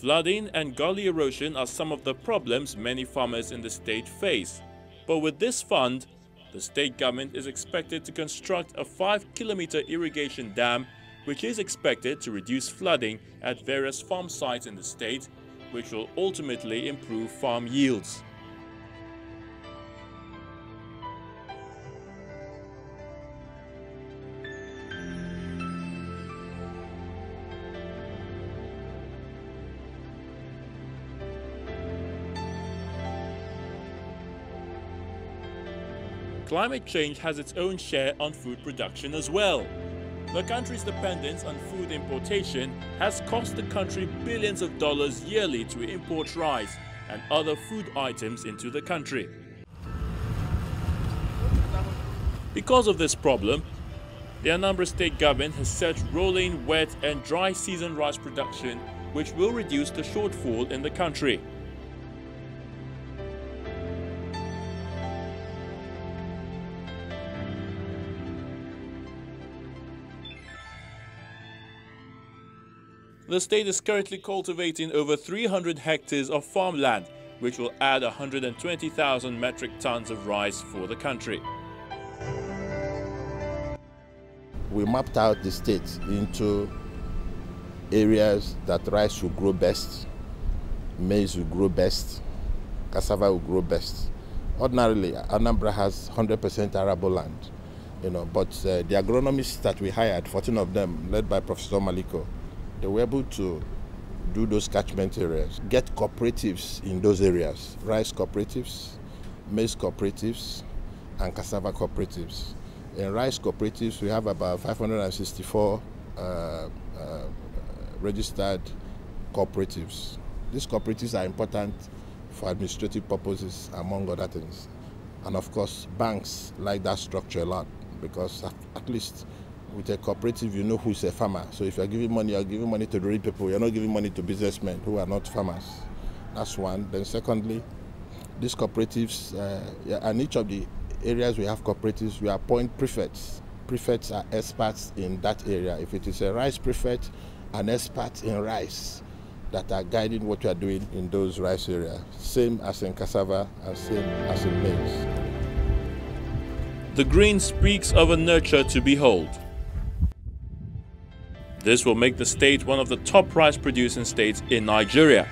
Flooding and gully erosion are some of the problems many farmers in the state face. But with this fund, the state government is expected to construct a 5-kilometer irrigation dam, which is expected to reduce flooding at various farm sites in the state, which will ultimately improve farm yields. Climate change has its own share on food production as well. The country's dependence on food importation has cost the country billions of dollars yearly to import rice and other food items into the country. Because of this problem, the Anambra State government has set rolling wet and dry season rice production, which will reduce the shortfall in the country. The state is currently cultivating over 300 hectares of farmland, which will add 120,000 metric tons of rice for the country. We mapped out the state into areas that rice will grow best, maize will grow best, cassava will grow best. Ordinarily, Anambra has 100% arable land, but the agronomists that we hired, 14 of them, led by Professor Maliko, they were able to do those catchment areas, get cooperatives in those areas, rice cooperatives, maize cooperatives, and cassava cooperatives. In rice cooperatives, we have about 564 registered cooperatives. These cooperatives are important for administrative purposes, among other things. And of course, banks like that structure a lot because at least with a cooperative, you know who's a farmer. So if you're giving money, you're giving money to the real people. You're not giving money to businessmen who are not farmers. That's one. Then secondly, these cooperatives, and each of the areas we have cooperatives, we appoint prefects. Prefects are experts in that area. If it is a rice prefect, an expert in rice that are guiding what we are doing in those rice areas. Same as in cassava and same as in maize. The green speaks of a nurture to behold. This will make the state one of the top rice-producing states in Nigeria.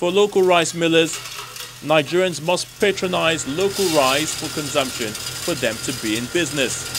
For local rice millers, Nigerians must patronize local rice for consumption for them to be in business.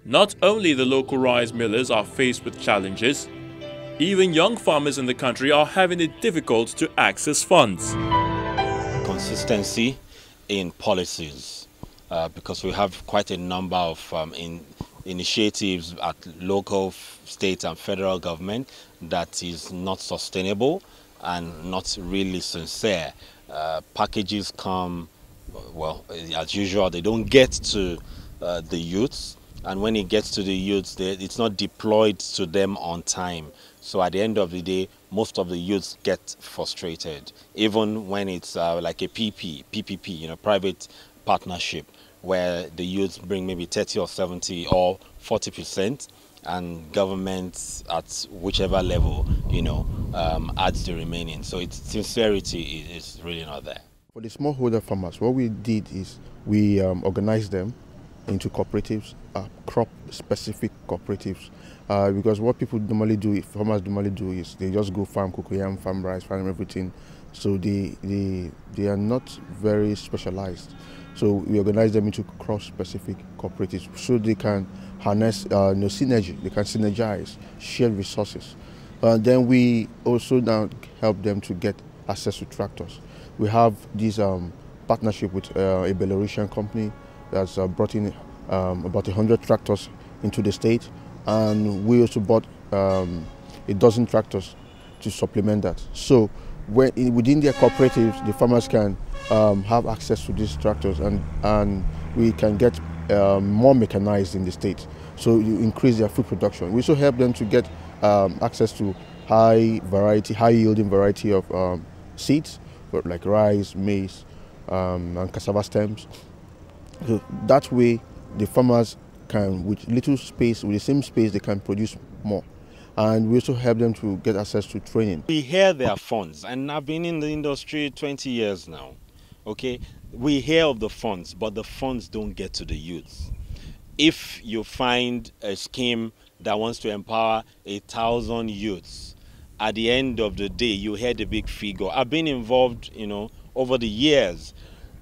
Not only the local rice millers are faced with challenges, even young farmers in the country are having it difficult to access funds. Consistency in policies, because we have quite a number of initiatives at local, state and federal government that is not sustainable and not really sincere. Packages come, well, as usual, they don't get to the youths, and when it gets to the youths, it's not deployed to them on time. So at the end of the day, most of the youths get frustrated, even when it's like a PPP, private partnership, where the youths bring maybe 30 or 70 or 40%, and government at whichever level, adds the remaining. So its sincerity is really not there. For the smallholder farmers, what we did is we organized them into cooperatives, crop-specific cooperatives, because what people normally do, farmers normally do, is they just go farm cocoyam, farm rice, farm everything. So they are not very specialized. So we organize them into crop-specific cooperatives so they can harness synergy, they can synergize, share resources. Then we also now help them to get access to tractors. We have this partnership with a Belarusian company that's brought in about 100 tractors into the state, and we also bought a dozen tractors to supplement that. So within their cooperatives, the farmers can have access to these tractors, and we can get more mechanized in the state. So you increase their food production. We also help them to get access to high yielding variety of seeds, like rice, maize, and cassava stems. So that way, the farmers can, with little space, with the same space, they can produce more. And we also help them to get access to training. We hear their funds, and I've been in the industry 20 years now. Okay, we hear of the funds, but the funds don't get to the youths. If you find a scheme that wants to empower 1,000 youths, at the end of the day, you hear the big figure. I've been involved, over the years.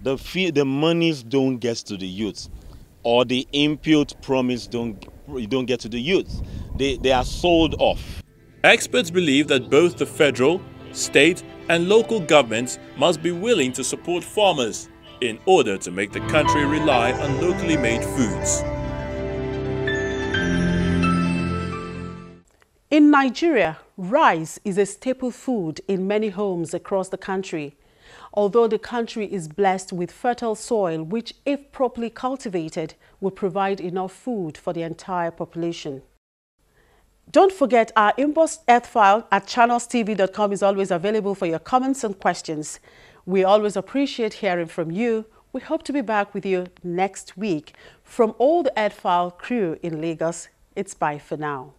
The monies don't get to the youths, or the input promise don't get to the youths. They are sold off. Experts believe that both the federal, state and local governments must be willing to support farmers in order to make the country rely on locally made foods. In Nigeria, rice is a staple food in many homes across the country. Although the country is blessed with fertile soil, which, if properly cultivated, will provide enough food for the entire population. Don't forget, our inbox earth file at channelstv.com is always available for your comments and questions. We always appreciate hearing from you. We hope to be back with you next week. From all the Earth File crew in Lagos, it's bye for now.